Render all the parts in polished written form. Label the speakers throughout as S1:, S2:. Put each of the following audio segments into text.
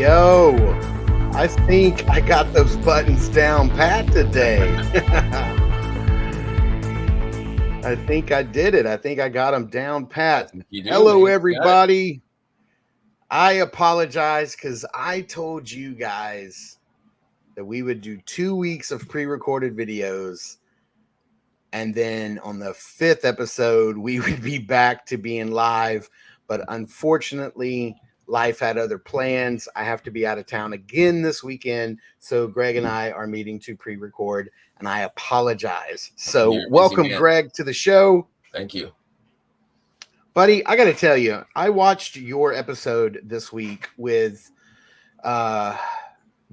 S1: Yo, I think I got those buttons down pat today. I think I did it. I think I got them down pat. Hello, everybody. I apologize because I told you guys that we would do 2 weeks of pre-recorded videos. And then on the 5th episode, we would be back to being live. But unfortunately, life had other plans. I have to be out of town again this weekend. So Greg and I are meeting to pre-record, and I apologize. So welcome, Greg, to the show.
S2: Thank you.
S1: Buddy, I got to tell you, I watched your episode this week with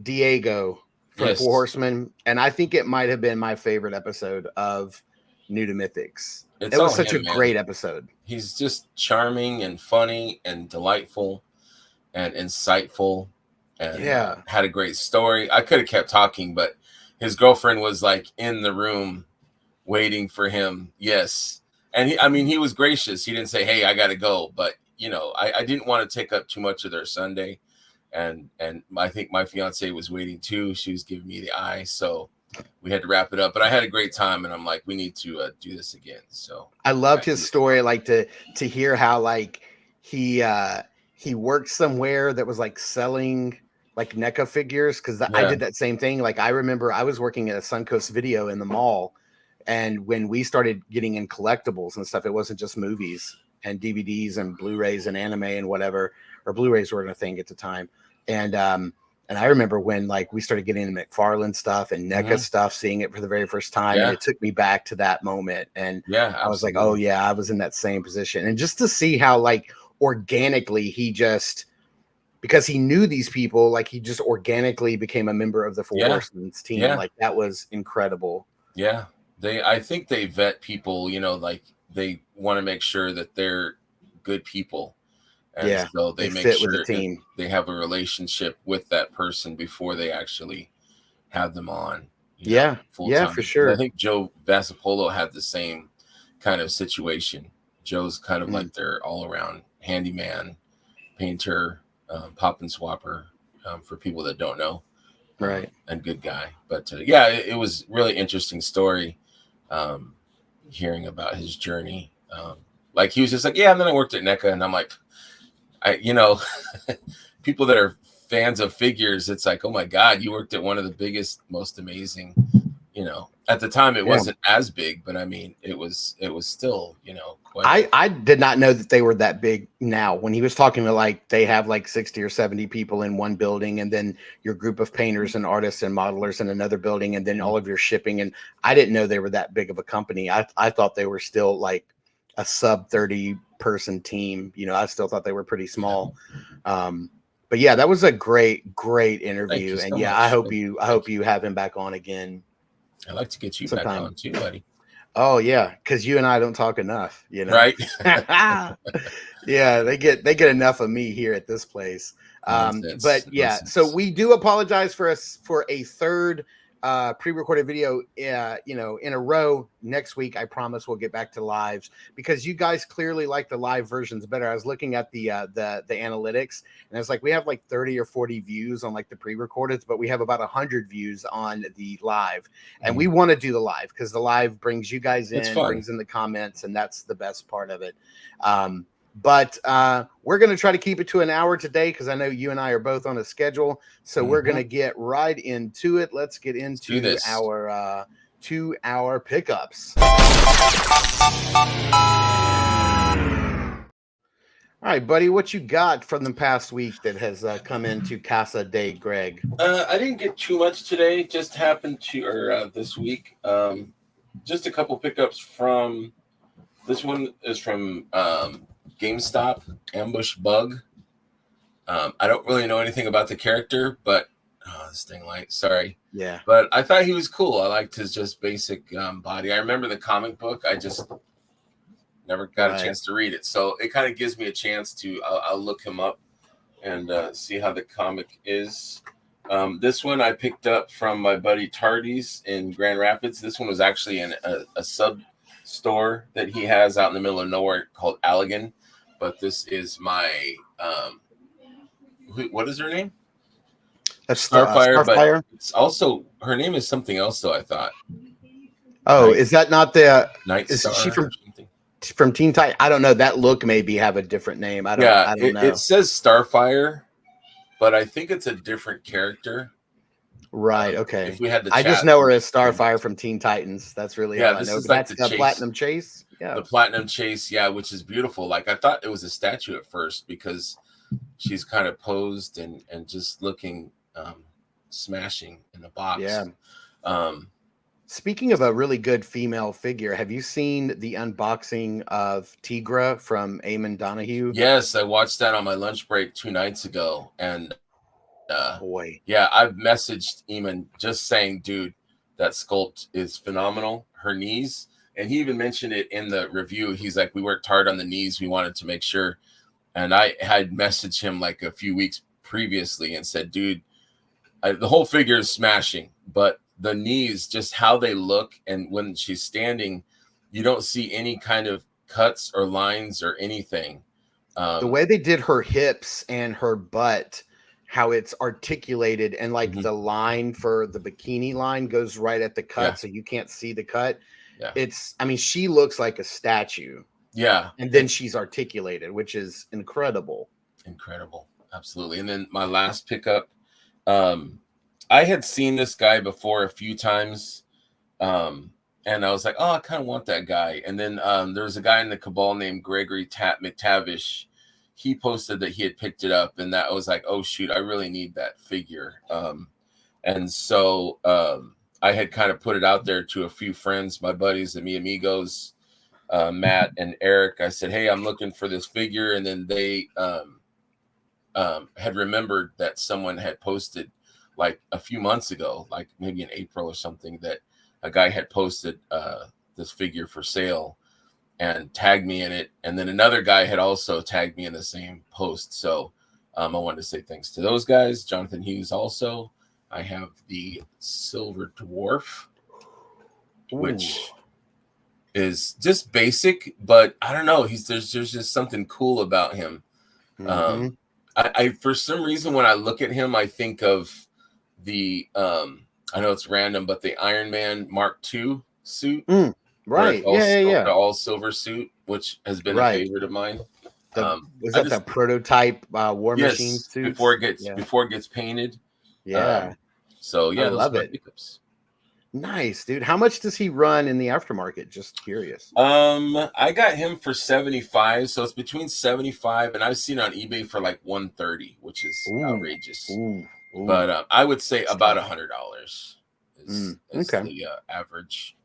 S1: Diego from Four Horsemen, and I think it might have been my favorite episode of New to Mythics. It was such a great episode.
S2: He's just charming and funny and delightful and insightful, and had a great story. I could have kept talking, but his girlfriend was like in the room waiting for him. Yes. And he was gracious. He didn't say, "Hey, I got to go." But, I didn't want to take up too much of their Sunday. And I think my fiance was waiting too. She was giving me the eye. So we had to wrap it up. But I had a great time. And I'm like, we need to do this again. So
S1: I loved his story. Like to hear how like he worked somewhere that was like selling like NECA figures. Cause I did that same thing. Like I remember I was working at a Suncoast Video in the mall. And when we started getting in collectibles and stuff, it wasn't just movies and DVDs and Blu-rays and anime and whatever, or Blu-rays weren't a thing at the time. And I remember when like we started getting into McFarlane stuff and NECA stuff, seeing it for the very first time. And it took me back to that moment. And I was like, oh yeah, I was in that same position. And just to see how like organically he just, because he knew these people, like he just organically became a member of the Four Horsemen's team. Like that was incredible.
S2: Yeah. I think they vet people, like they want to make sure that they're good people. And so they make sure
S1: with the team.
S2: They have a relationship with that person before they actually have them on. Full time.
S1: For sure.
S2: I think Joe Vasapolo had the same kind of situation. Joe's kind of like their all around handyman, painter, pop and swapper, for people that don't know.
S1: Right.
S2: And good guy. But it was really interesting story. Hearing about his journey, like he was just like, and then I worked at NECA, and I'm like, people that are fans of figures, it's like, oh my God, you worked at one of the biggest, most amazing, at the time it wasn't as big, but I mean, it was still, quite.
S1: I did not know that they were that big now. When he was talking to like, they have like 60 or 70 people in one building, and then your group of painters and artists and modelers in another building, and then all of your shipping. And I didn't know they were that big of a company. I thought they were still like a sub 30 person team. I still thought they were pretty small. But yeah, that was a great interview. And I hope you have him back on again.
S2: I'd like to get you back on too, buddy.
S1: Oh yeah, because you and I don't talk enough,
S2: Right?
S1: Yeah, they get enough of me here at this place. So we do apologize for a third pre-recorded video in a row. Next week I promise we'll get back to lives, because you guys clearly like the live versions better. I was looking at the analytics, and it's like we have like 30 or 40 views on like the pre-recorded, but we have about 100 views on the live. And we want to do the live because the live brings you guys in, brings in the comments, and that's the best part of it. But we're going to try to keep it to an hour today, because I know you and I are both on a schedule. So we're going to get right into it. Let's get into our 2-hour pickups. All right, buddy, what you got from the past week that has come into Casa de Greg?
S2: I didn't get too much today. Just happened to, this week, just a couple pickups from. This one is from GameStop, Ambush Bug. I don't really know anything about the character, but this thing light, sorry.
S1: Yeah.
S2: But I thought he was cool. I liked his just basic body. I remember the comic book. I just never got a chance to read it. So it kind of gives me a chance to, I'll look him up and see how the comic is. This one I picked up from my buddy Tardy's in Grand Rapids. This one was actually in a sub store that he has out in the middle of nowhere called Allegan. But this is my, what is her name?
S1: That's
S2: Starfire, but
S1: Starfire.
S2: it's also her name is something else. Though I thought.
S1: Oh, is that not the?
S2: Night
S1: Is
S2: Star
S1: she
S2: or something?
S1: From Teen Titan? I don't know. That look maybe have a different name. I don't know.
S2: It says Starfire, but I think it's a different character.
S1: Right. Okay.
S2: If we had the
S1: I
S2: chat,
S1: just know her as Starfire from Teen Titans. That's really all I
S2: this
S1: know.
S2: is
S1: But
S2: like
S1: that's
S2: the
S1: the Platinum Chase. Yeah.
S2: The Platinum Chase, which is beautiful. Like I thought it was a statue at first because she's kind of posed and just looking smashing in the box.
S1: Yeah. Speaking of a really good female figure, have you seen the unboxing of Tigra from Eamon Donahue?
S2: Yes, I watched that on my lunch break 2 nights ago, and
S1: boy,
S2: I've messaged Eamon just saying, dude, that sculpt is phenomenal. Her knees, and he even mentioned it in the review. He's like, we worked hard on the knees. We wanted to make sure, and I had messaged him like a few weeks previously and said, dude, the whole figure is smashing, but the knees, just how they look, and when she's standing, you don't see any kind of cuts or lines or anything.
S1: The way they did her hips and her butt, how it's articulated, and like the line for the bikini line goes right at the cut, so you can't see the cut. I mean, she looks like a statue. And then she's articulated, which is incredible.
S2: Absolutely. And then my last pickup, I had seen this guy before a few times, and I was like, oh, I kind of want that guy. And then there was a guy in the Cabal named Gregory McTavish. He posted that he had picked it up, and that was like, oh, shoot, I really need that figure. And so I had kind of put it out there to a few friends, my buddies, the Mi Amigos, Matt and Eric. I said, hey, I'm looking for this figure. And then they had remembered that someone had posted like a few months ago, like maybe in April or something, that a guy had posted this figure for sale and tagged me in it. And then another guy had also tagged me in the same post. So I wanted to say thanks to those guys. Jonathan Hughes also. I have the Silver Dwarf, which is just basic, but I don't know. There's just something cool about him. I for some reason, when I look at him, I think of the I know it's random, but the Iron Man Mark II suit,
S1: right?
S2: The all silver suit, which has been a favorite of mine.
S1: Was that the prototype War Machine suit
S2: before it gets painted? So
S1: I love it.
S2: Pickups.
S1: Nice, dude. How much does he run in the aftermarket? Just curious.
S2: I got him for 75, so it's between 75, and I've seen it on eBay for like 130, which is outrageous. But I would say about $100 is the average.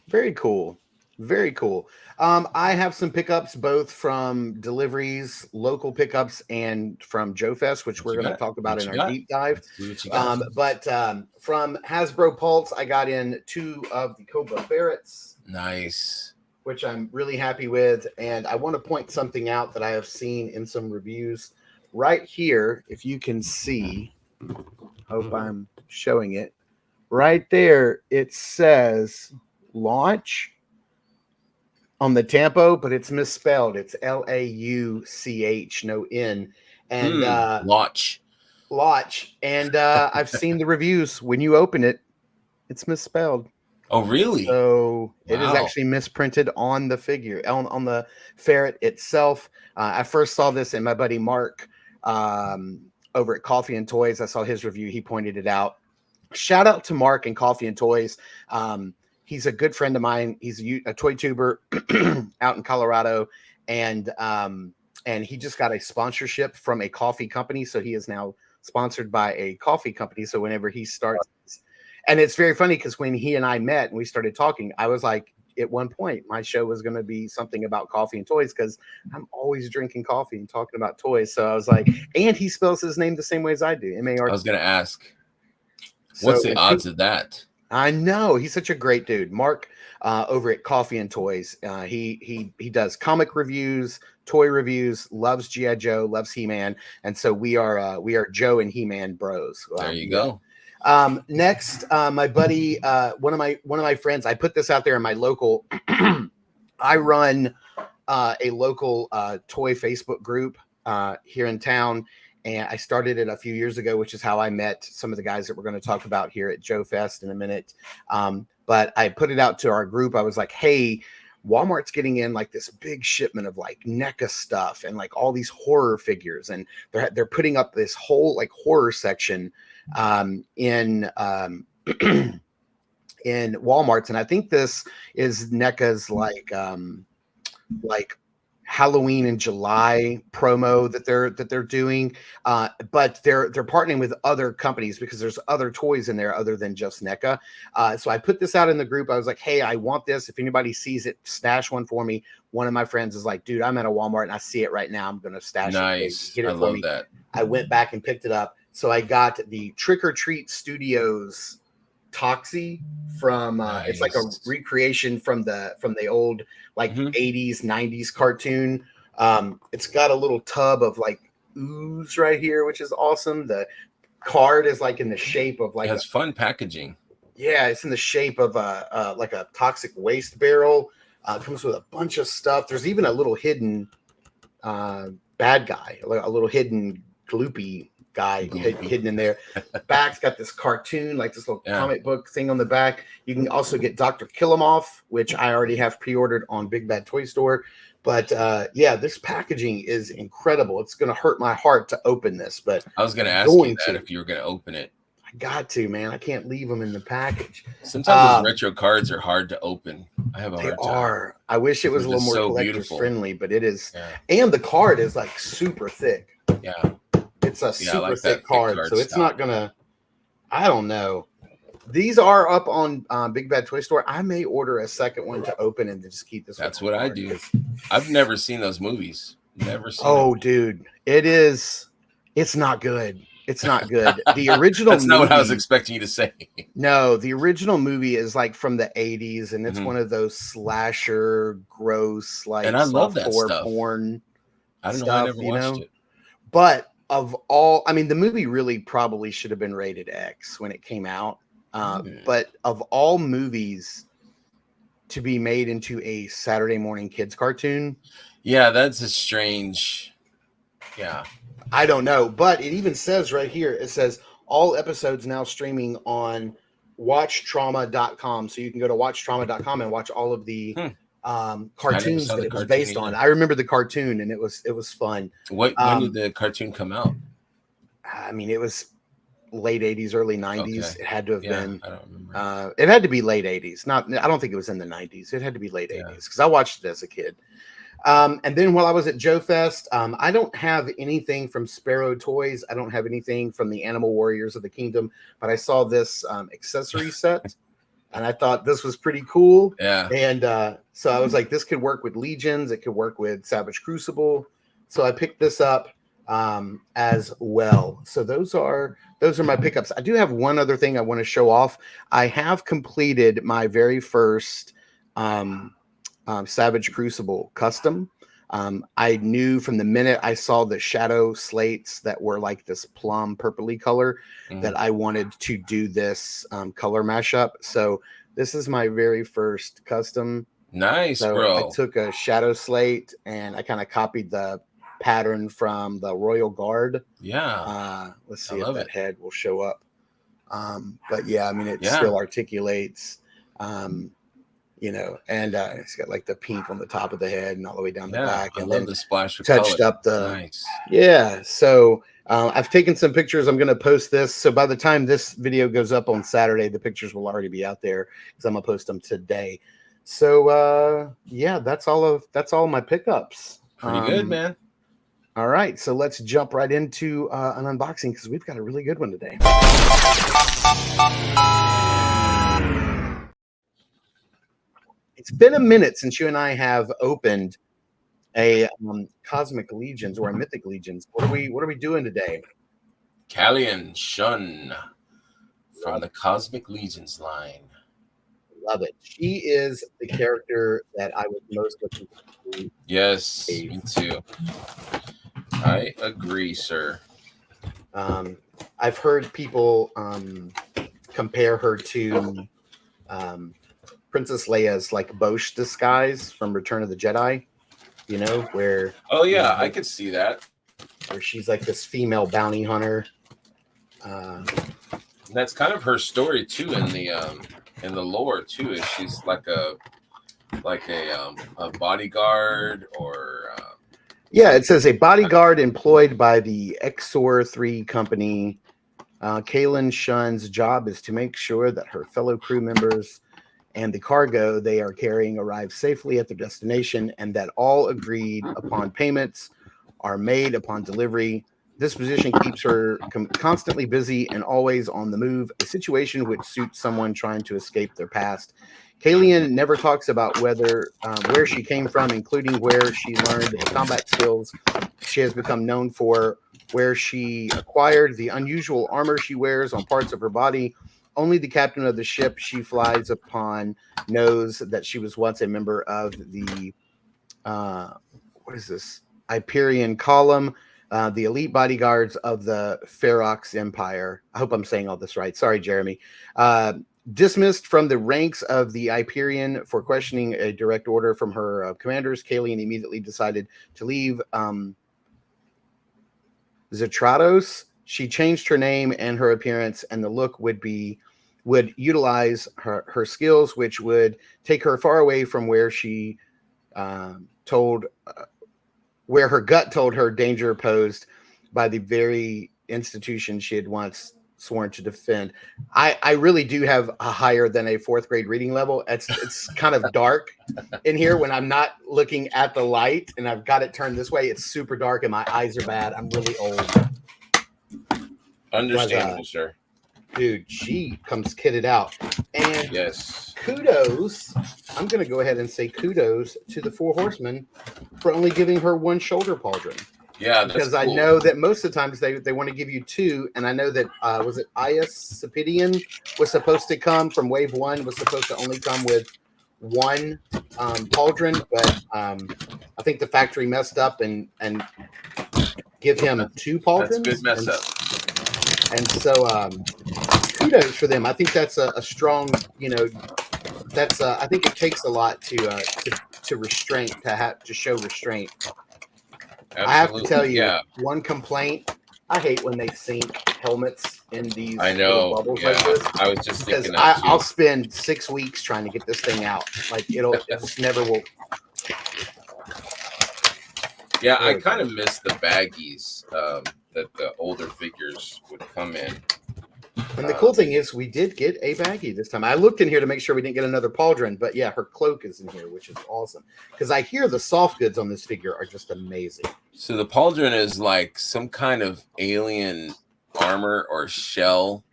S1: Very cool. Very cool. I have some pickups both from deliveries, local pickups, and from Joe Fest, which we're going to talk about in our deep dive. But from Hasbro Pulse, I got in 2 of the Cobra Ferrets.
S2: Nice.
S1: Which I'm really happy with. And I want to point something out that I have seen in some reviews right here. If you can see, hope I'm showing it. Right there, it says launch on the Tampo, but it's misspelled. It's Lauch, no N. And
S2: launch.
S1: And I've seen the reviews. When you open it, it's misspelled.
S2: Oh, really?
S1: So it is actually misprinted on the figure, on the ferret itself. I first saw this in my buddy Mark over at Coffee and Toys. I saw his review. He pointed it out. Shout out to Mark and Coffee and Toys. He's a good friend of mine. He's a toy tuber out in Colorado, and he just got a sponsorship from a coffee company. So he is now sponsored by a coffee company. So whenever he starts, and it's very funny because when he and I met and we started talking, I was like, at one point, my show was going to be something about coffee and toys because I'm always drinking coffee and talking about toys. So I was like, and he spells his name the same way as I do, M-A-R-T.
S2: I was going to ask, what's the odds of that?
S1: I know, he's such a great dude. Mark over at Coffee and Toys. He does comic reviews, toy reviews, loves G.I. Joe, loves He-Man, and so we are Joe and He-Man bros.
S2: There you go.
S1: Next, my buddy, one of my friends. I put this out there in my local. I run a local toy Facebook group here in town. and I started it a few years ago, which is how I met some of the guys that we're going to talk about here at Joe Fest in a minute. But I put it out to our group. I was like, hey, Walmart's getting in like this big shipment of like NECA stuff and like all these horror figures, and they're putting up this whole like horror section in in Walmart's, and I think this is NECA's like Halloween in July promo that they're doing, but they're partnering with other companies because there's other toys in there other than just NECA. So I put this out in the group. I was like, hey, I want this. If anybody sees it, stash one for me. One of my friends is like, dude, I'm at a Walmart and I see it right now. I'm gonna stash
S2: nice.
S1: it. Get it
S2: I
S1: for
S2: love
S1: me.
S2: that.
S1: I went back and picked it up. So I got the Trick or Treat Studios Toxie from
S2: nice.
S1: It's like a recreation from the old like 80s 90s cartoon. It's got a little tub of like ooze right here, which is awesome. The card is like in the shape of like
S2: it has fun packaging.
S1: Yeah, it's in the shape of like a toxic waste barrel. Comes with a bunch of stuff. There's even a little hidden bad guy, a little hidden gloopy guy hidden in there. The back's got this cartoon, like this little comic book thing on the back. You can also get Dr. Killamoff, which I already have pre-ordered on Big Bad Toy Store. But yeah, this packaging is incredible. It's going to hurt my heart to open this, but
S2: I was going to ask you that if you were going to open it.
S1: I got to, man. I can't leave them in the package.
S2: Sometimes those retro cards are hard to open. I have a hard time.
S1: They are. I wish it was a little more collector's friendly, but it is. Yeah. And the card is like super thick.
S2: Yeah.
S1: It's a super thick card, so it's not gonna. I don't know. These are up on Big Bad Toy Store. I may order a second one to open and just keep this.
S2: That's what I do. I've never seen those movies. Never seen.
S1: Oh, dude, it is. It's not good. It's not good. The original.
S2: That's not what I was expecting you to say.
S1: No, the original movie is like from the 80s, and it's one of those slasher, gross, like.
S2: And I love that stuff.
S1: Porn.
S2: I don't know. I never watched it.
S1: But of all, I mean, the movie really probably should have been rated X when it came out. But of all movies to be made into a Saturday morning kids cartoon.
S2: Yeah, that's a strange. Yeah.
S1: I don't know. But it even says right here, it says all episodes now streaming on watchtrauma.com. So you can go to watchtrauma.com and watch all of the cartoons that it was based on. I remember the cartoon, and it was fun.
S2: When did the cartoon come out?
S1: I mean, it was late 80s, early 90s. Okay. It had to have been.
S2: I don't remember.
S1: It had to be late 80s. I don't think it was in the 90s. It had to be late 80s because I watched it as a kid. And then while I was at Joe Fest, I don't have anything from Sparrow Toys. I don't have anything from the Animal Warriors of the Kingdom, but I saw this accessory set. And I thought this was pretty cool.
S2: Yeah.
S1: And so I was like, this could work with Legions. It could work with Savage Crucible. So I picked this up as well. So those are my pickups. I do have one other thing I want to show off. I have completed my very first Savage Crucible custom. I knew from the minute I saw the shadow slates that were like this plum purpley color that I wanted to do this color mashup. So this is my very first custom.
S2: Nice,
S1: so
S2: bro.
S1: I took a shadow slate and I kind of copied the pattern from the Royal Guard.
S2: Yeah.
S1: Let's see if that head will show up. But yeah, I mean, it still articulates, you know, and it's got like the pink on the top of the head and all the way down the back, and then
S2: the splash
S1: touched up the So I've taken some pictures. I'm going to post this. So by the time this video goes up on Saturday, the pictures will already be out there because I'm going to post them today. So yeah, that's all my pickups.
S2: Pretty good, man.
S1: All right, so let's jump right into an unboxing because we've got a really good one today. It's been a minute since you and I have opened a Cosmic Legions or a Mythic Legions. What are we doing today?
S2: Kalian Shunn from the Cosmic Legions line.
S1: Love it. She is the character that I was most looking for.
S2: Yes, me too. I agree, sir.
S1: I've heard people compare her to Princess Leia's like Bosch disguise from Return of the Jedi, you know, where
S2: I could see that.
S1: where she's like this female bounty hunter.
S2: That's kind of her story too in the lore too. Is she's like a bodyguard or
S1: yeah, it says a bodyguard employed by the Exor 3 company. Kalian Shunn's job is to make sure that her fellow crew members and the cargo they are carrying arrive safely at their destination, and that all agreed upon payments are made upon delivery. This position keeps her constantly busy and always on the move, a situation which suits someone trying to escape their past. Kalian never talks about where she came from, including where she learned the combat skills she has become known for, where she acquired the unusual armor she wears on parts of her body. Only the captain of the ship she flies upon knows that she was once a member of the Hyperion column, the elite bodyguards of the Ferox Empire. I hope I'm saying all this right. Sorry, Jeremy. Dismissed from the ranks of the Hyperion for questioning a direct order from her commanders, Kalian immediately decided to leave Zetratos. She changed her name and her appearance, and the look would utilize her skills, which would take her far away from where she where her gut told her danger posed by the very institution she had once sworn to defend. I really do have a higher than a 4th grade reading level. It's kind of dark in here when I'm not looking at the light and I've got it turned this way. It's super dark and my eyes are bad. I'm really old.
S2: Understandable, sir.
S1: Dude, she comes kitted out. And
S2: yes,
S1: kudos. I'm going to go ahead and say kudos to the 4 Horsemen for only giving her 1 shoulder pauldron.
S2: Yeah,
S1: because cool. I know that most of the times they want to give you 2, and I know that was it Iacipidian was supposed to come from wave 1, was supposed to only come with 1 pauldron, but I think the factory messed up and give him 2 pauldrons.
S2: That's good mess up.
S1: And so kudos for them. I think that's a strong, that's I think it takes a lot to restraint, to show restraint. Absolutely. I have to tell you, one complaint. I hate when they sink helmets in these bubbles like this.
S2: I was just thinking
S1: I'll spend 6 weeks trying to get this thing out. Like it just never will.
S2: Yeah, I kind of miss the baggies that the older figures would come in.
S1: And the cool thing is we did get a baggie this time. I looked in here to make sure we didn't get another pauldron, but yeah, her cloak is in here, which is awesome. Because I hear the soft goods on this figure are just amazing.
S2: So the pauldron is like some kind of alien armor or shell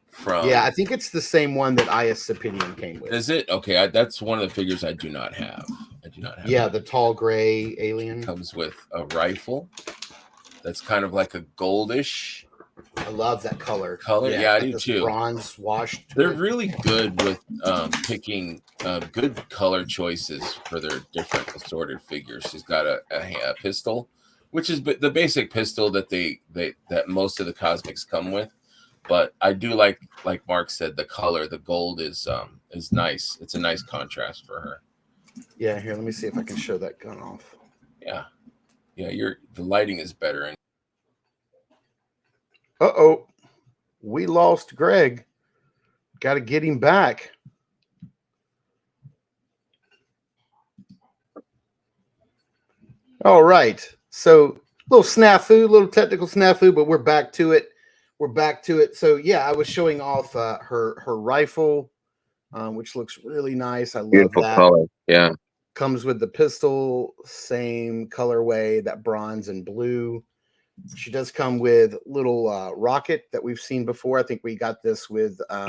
S2: from...
S1: Yeah, I think it's the same one that Iacipidian came with.
S2: Is it? Okay, that's one of the figures I do not have.
S1: Yeah, the tall gray alien.
S2: Comes with a rifle that's kind of like a goldish...
S1: I love that color.
S2: Yeah, I do too.
S1: Bronze washed.
S2: They're really good with picking good color choices for their different assorted figures. She's got a pistol, which is the basic pistol that that most of the cosmics come with. But I do like Mark said, the color, the gold is nice. It's a nice contrast for her.
S1: Yeah, here, let me see if I can show that gun off.
S2: Yeah, the lighting is better.
S1: Uh-oh, we lost Greg. Got to get him back. All right. So, little technical snafu, but we're back to it. So, yeah, I was showing off her rifle, which looks really nice. I love
S3: beautiful
S1: that.
S3: color. Yeah.
S1: Comes with the pistol, same colorway, that bronze and blue. She does come with little rocket that we've seen before. I think we got this with I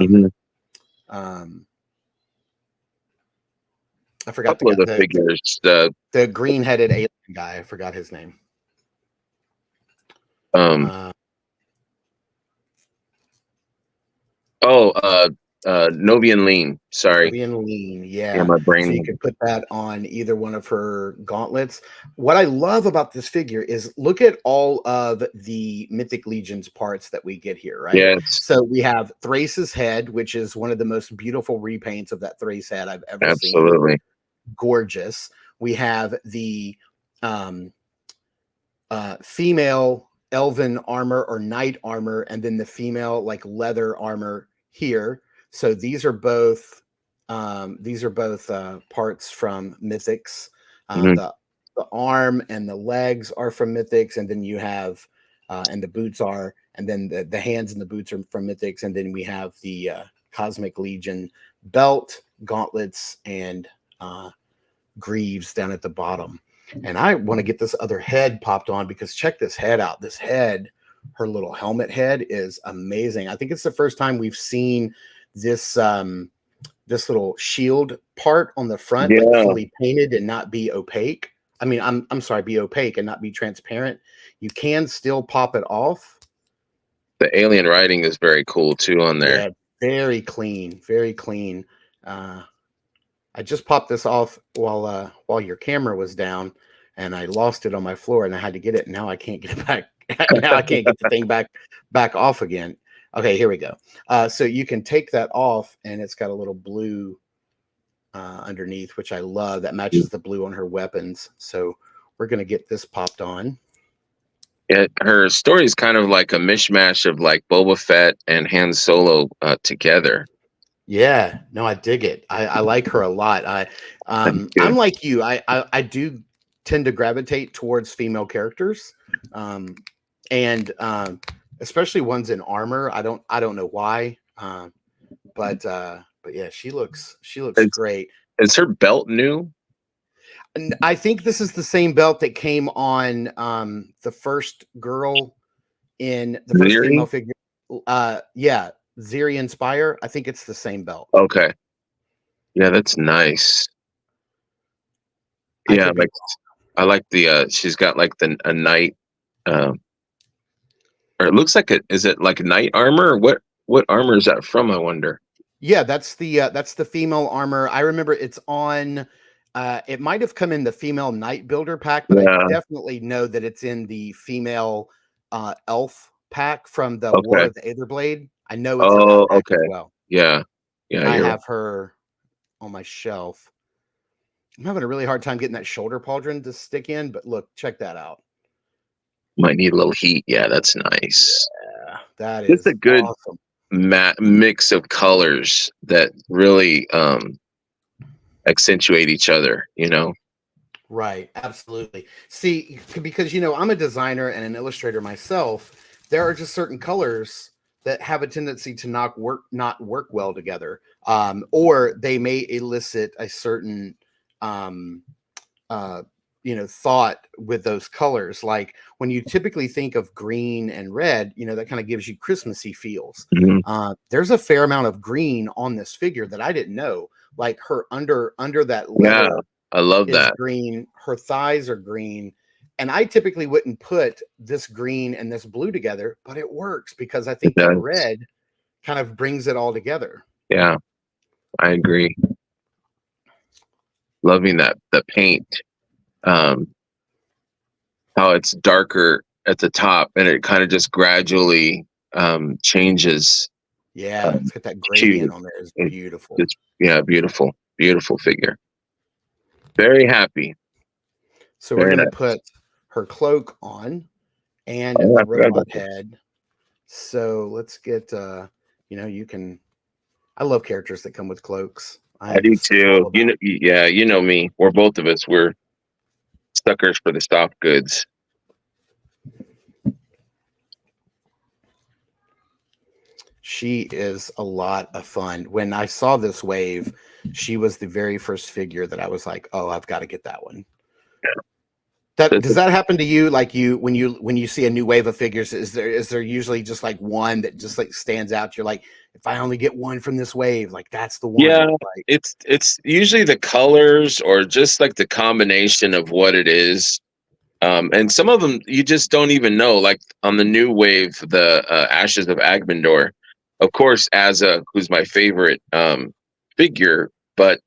S1: forgot
S3: the figures.
S1: The green-headed alien guy. I forgot his name.
S3: Novian Lean. Sorry.
S1: Novian Lean, yeah.
S3: My brain.
S1: So you could put that on either one of her gauntlets. What I love about this figure is look at all of the Mythic Legions parts that we get here, right?
S3: Yes.
S1: So we have Thrace's head, which is one of the most beautiful repaints of that Thrace head I've ever seen.
S3: Absolutely.
S1: Gorgeous. We have the female elven armor or knight armor, and then the female like leather armor here. So these are both parts from Mythics.
S3: Mhm.
S1: The arm and the legs are from Mythics, and then you have and the boots are, and then the hands and the boots are from Mythics, and then we have the Cosmic Legion belt, gauntlets, and greaves down at the bottom. And I want to get this other head popped on because check this head out. This head, her little helmet head is amazing. I think it's the first time we've seen this this little shield part on the front like fully painted and not be opaque. I mean, I'm sorry, be opaque and not be transparent. You can still pop it off.
S3: The alien writing is very cool too on there.
S1: Yeah, very clean, very clean. I just popped this off while your camera was down, and I lost it on my floor, and I had to get it. And now I can't get it back. Now I can't get the thing back off again. Okay, here we go. So you can take that off, and it's got a little blue underneath, which I love. That matches the blue on her weapons. So we're gonna get this popped on.
S3: Yeah, her story is kind of like a mishmash of like Boba Fett and Han Solo together.
S1: Yeah, no, I dig it. I like her a lot. I'm like you. I do tend to gravitate towards female characters, and especially ones in armor. I don't know why, but yeah, she looks great.
S3: Is her belt new?
S1: And I think this is the same belt that came on the first girl in the first female figure. Yeah. Ziri Inspire. I think it's the same belt.
S3: Okay. Yeah, that's nice. Yeah, like I like the she's got like a knight or it looks like is it like knight armor? Or what armor is that from, I wonder?
S1: Yeah, that's the female armor. I remember it's on it might have come in the female knight builder pack, but I definitely know that it's in the female elf pack from the War of the Aetherblade. I know it's in that pack as well.
S3: Yeah.
S1: I have her on my shelf. I'm having a really hard time getting that shoulder pauldron to stick in, but look, check that out.
S3: Might need a little heat. Yeah, that's nice.
S1: Yeah, that is
S3: a good
S1: awesome.
S3: Mix of colors that really accentuate each other, you know?
S1: Right, absolutely. See, because I'm a designer and an illustrator myself, there are just certain colors that have a tendency to not work well together, or they may elicit a certain thought with those colors. Like when you typically think of green and red, that kind of gives you Christmassy feels.
S3: Mm-hmm.
S1: There's a fair amount of green on this figure that I didn't know. Like her under that leather,
S3: I love that.
S1: Green. Her thighs are green. And I typically wouldn't put this green and this blue together, but it works because I think the red kind of brings it all together.
S3: Yeah, I agree. Loving the paint, how it's darker at the top and it kind of just gradually changes.
S1: Yeah, it's got that gradient on there. It's beautiful.
S3: Beautiful figure. Very happy.
S1: So we're going to put her cloak on and the robot head. So let's get, you can, I love characters that come with cloaks.
S3: I do too. You know me, or both of us, we're suckers for the soft goods.
S1: She is a lot of fun. When I saw this wave, she was the very first figure that I was like, oh, I've got to get that one. Does that happen to you? Like when you see a new wave of figures, is there usually just like one that just like stands out? You're like, if I only get one from this wave, like that's the one.
S3: Yeah,
S1: like,
S3: it's usually the colors or just like the combination of what it is. And some of them you just don't even know. Like on the new wave, the Ashes of Agmendor, of course, who's my favorite figure, but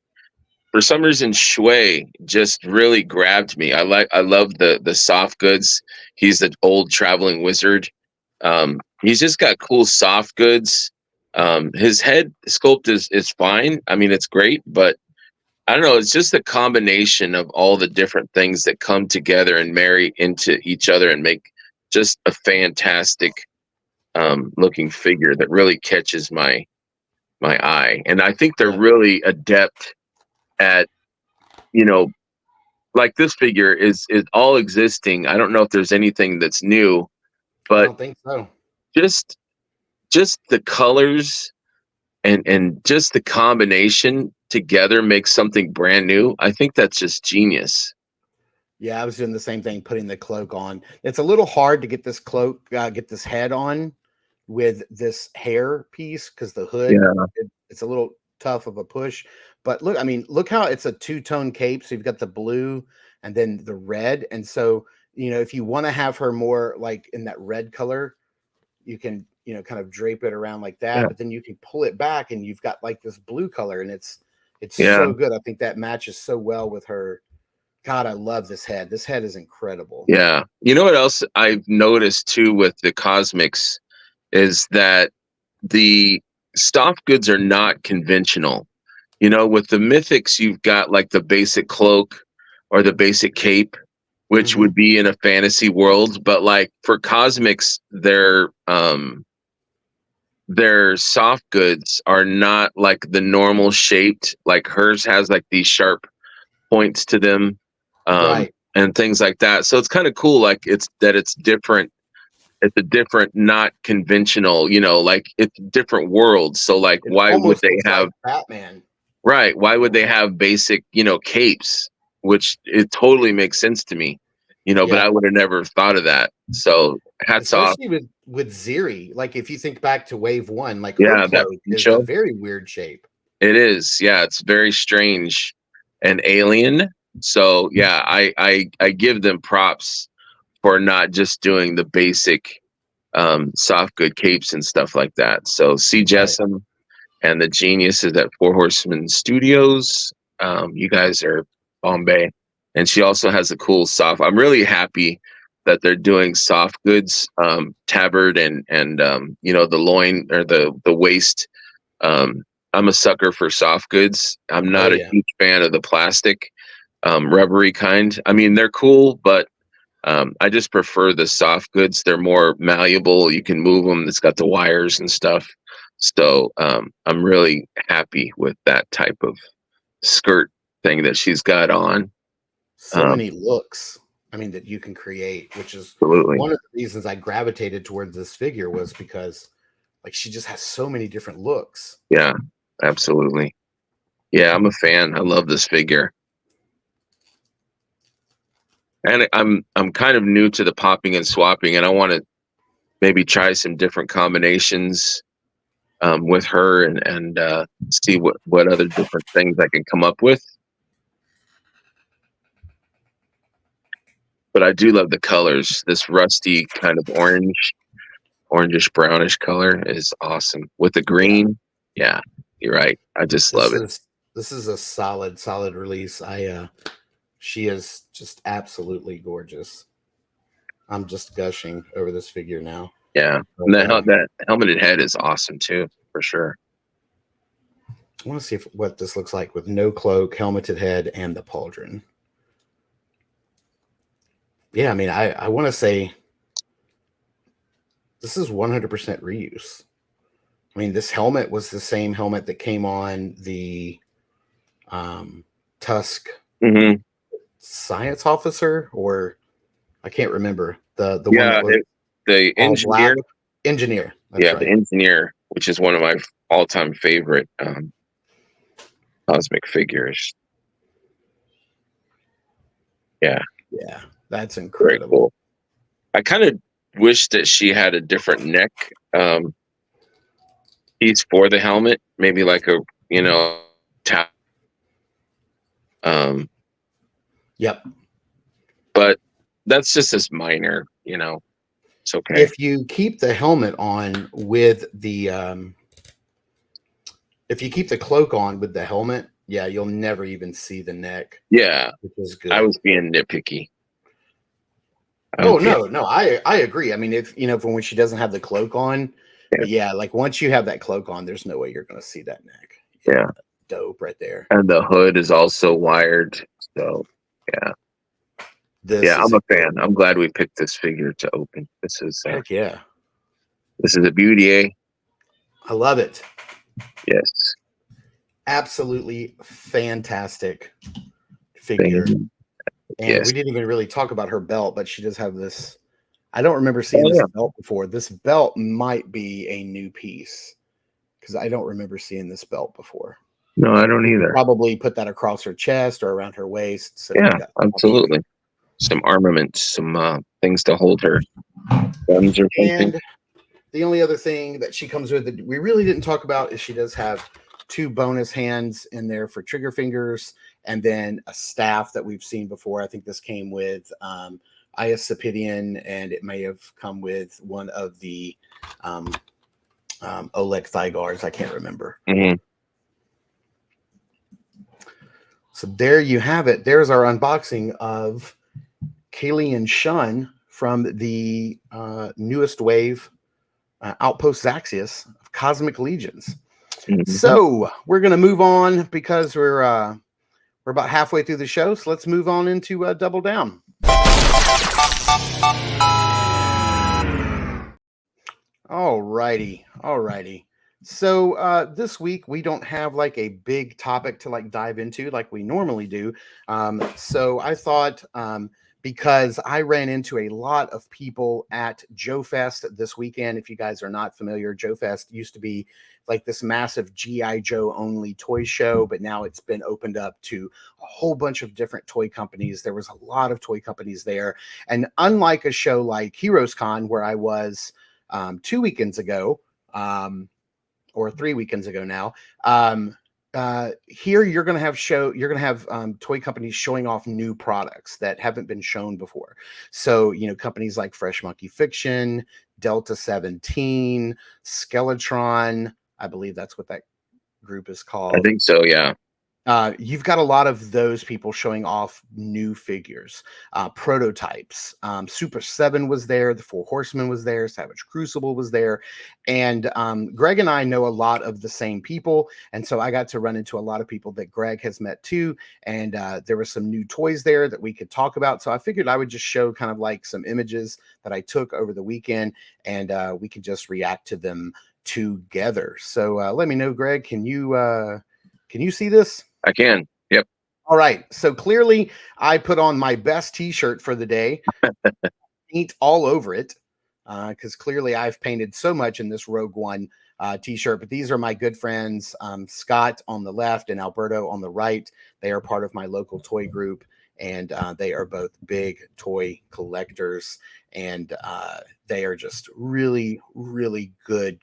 S3: for some reason, Shui just really grabbed me. I love the soft goods. He's the old traveling wizard. He's just got cool soft goods. His head sculpt is fine. I mean, it's great, but I don't know. It's just a combination of all the different things that come together and marry into each other and make just a fantastic looking figure that really catches my eye. And I think they're really adept at, you know, like this figure is all existing. I don't know if there's anything that's new, but
S1: I don't think so.
S3: Just the colors and just the combination together makes something brand new. I think that's just genius.
S1: Yeah, I was doing the same thing, putting the cloak on. It's a little hard to get this cloak, get this head on with this hair piece because the hood, it's a little tough of a push. But look, I mean, look how it's a two-tone cape. So you've got the blue and then the red. And so, you know, if you want to have her more like in that red color, you can, you know, kind of drape it around like that. But then you can pull it back and you've got like this blue color, and it's so good. I think that matches so well with her. God, I love this head. This head is incredible.
S3: Yeah. You know what else I've noticed too with the Cosmics is that the soft goods are not conventional. You know, with the Mythics, you've got like the basic cloak or the basic cape, which would be in a fantasy world. But like for Cosmics, their soft goods are not like the normal shaped. Like hers has like these sharp points to them. And things like that. So it's kind of cool. Like it's different. It's a different, not conventional, you know, like it's different worlds. So like, why would they have
S1: like Batman?
S3: Right. Why would they have basic, you know, capes, which it totally makes sense to me, you know, but I would have never thought of that. So hats off.
S1: Especially with Ziri. Like if you think back to Wave 1, like her cloak is a very weird shape.
S3: It is. Yeah. It's very strange and alien. So yeah, I give them props for not just doing the basic soft good capes and stuff like that. So C. Jessam and the geniuses at Four Horsemen Studios, you guys are Bombay. And she also has a cool soft. I'm really happy that they're doing soft goods, tabard and you know, the loin or the waist. I'm a sucker for soft goods. I'm not a huge fan of the plastic rubbery kind. I mean, they're cool, but I just prefer the soft goods. They're more malleable. You can move them. It's got the wires and stuff. So I'm really happy with that type of skirt thing that she's got on.
S1: So many looks, I mean, that you can create, which is
S3: absolutely
S1: one of the reasons I gravitated towards this figure, was because like she just has so many different looks.
S3: Yeah, absolutely. Yeah, I'm a fan. I love this figure. And I'm kind of new to the popping and swapping, and I want to maybe try some different combinations with her and see what other different things I can come up with. But I do love the colors. This rusty kind of orangish brownish color is awesome with the green. Yeah, you're right. I just love it.
S1: This is a solid release. She is just absolutely gorgeous. I'm just gushing over this figure now.
S3: Yeah, and that helmeted head is awesome too, for sure.
S1: I want to see what this looks like with no cloak, helmeted head, and the pauldron. Yeah, I mean, I want to say this is 100% reuse. I mean, this helmet was the same helmet that came on the Tusk science officer, or I can't remember the one that was
S3: the engineer.
S1: Engineer.
S3: The engineer, which is one of my all-time favorite cosmic figures. Yeah,
S1: that's incredible.
S3: Very cool. I kind of wish that she had a different neck piece for the helmet, maybe like a tap.
S1: Yep.
S3: But that's just as minor, it's okay.
S1: If you keep the helmet on with the if you keep the cloak on with the helmet, you'll never even see the neck.
S3: Yeah,
S1: which is good.
S3: I was being nitpicky.
S1: No, I agree. I mean, if for when she doesn't have the cloak on, like once you have that cloak on, there's no way you're going to see that neck.
S3: Yeah,
S1: dope right there.
S3: And the hood is also wired. So yeah. I'm a fan. I'm glad we picked this figure to open. This is
S1: heck yeah.
S3: This is a beauty, eh?
S1: I love it.
S3: Yes.
S1: Absolutely fantastic figure. And we didn't even really talk about her belt, but she does have this. I don't remember seeing this belt before. This belt might be a new piece because I don't remember seeing this belt before.
S3: No, I don't either.
S1: Probably put that across her chest or around her waist. So
S3: yeah, absolutely. Some armament, some things to hold her guns or something.
S1: And the only other thing that she comes with that we really didn't talk about is she does have 2 bonus hands in there for trigger fingers, and then a staff that we've seen before. I think this came with Iacipidian, and it may have come with one of the Oleg Thygars. I can't remember.
S3: Mm-hmm.
S1: So there you have it. There's our unboxing of Kalian Shunn from the newest wave Outpost Zaxius of Cosmic Legions. Mm-hmm. So we're going to move on because we're about halfway through the show. So let's move on into Double Down. All righty. So this week we don't have like a big topic to like dive into like we normally do. So I thought because I ran into a lot of people at Joe Fest this weekend. If you guys are not familiar, Joe Fest used to be like this massive G.I. Joe only toy show, but now it's been opened up to a whole bunch of different toy companies. There was a lot of toy companies there. And unlike a show like Heroes Con, where I was 2 weekends ago, or 3 weekends ago now, here you're going to have toy companies showing off new products that haven't been shown before. So, companies like Fresh Monkey Fiction, Delta 17, Skeletron, I believe that's what that group is called.
S3: I think so, yeah.
S1: You've got a lot of those people showing off new figures, prototypes. Super 7 was there. The 4 Horsemen was there. Savage Crucible was there. And Greg and I know a lot of the same people. And so I got to run into a lot of people that Greg has met too. And there were some new toys there that we could talk about. So I figured I would just show kind of like some images that I took over the weekend, and we could just react to them together. So let me know, Greg, can you see this?
S3: I can. Yep.
S1: All right. So clearly I put on my best t-shirt for the day. Paint all over it. Because clearly I've painted so much in this Rogue One t-shirt. But these are my good friends, Scott on the left and Alberto on the right. They are part of my local toy group, and they are both big toy collectors. And they are just really, really good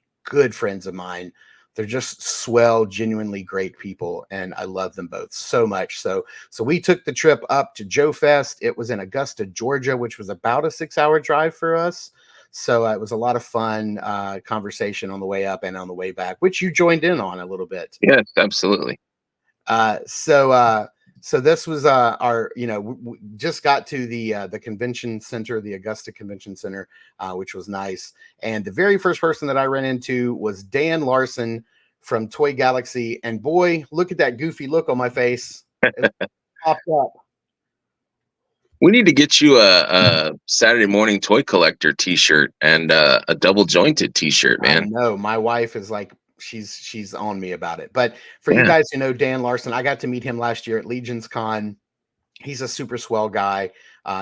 S1: friends of mine. They're just swell, genuinely great people, and I love them both so much. So we took the trip up to Joe Fest. It was in Augusta, Georgia, which was about a 6-hour drive for us. So it was a lot of fun conversation on the way up and on the way back, which you joined in on a little bit.
S3: Yes, absolutely.
S1: So this was our, we just got to the convention center, the Augusta Convention Center, which was nice. And the very first person that I ran into was Dan Larson from Toy Galaxy. And boy, look at that goofy look on my face. It popped up.
S3: We need to get you a Saturday morning toy collector t-shirt and a double jointed t-shirt, man.
S1: I know. My wife is like, she's on me about it. But for you guys who know Dan Larson, I got to meet him last year at Legions Con. He's a super swell guy.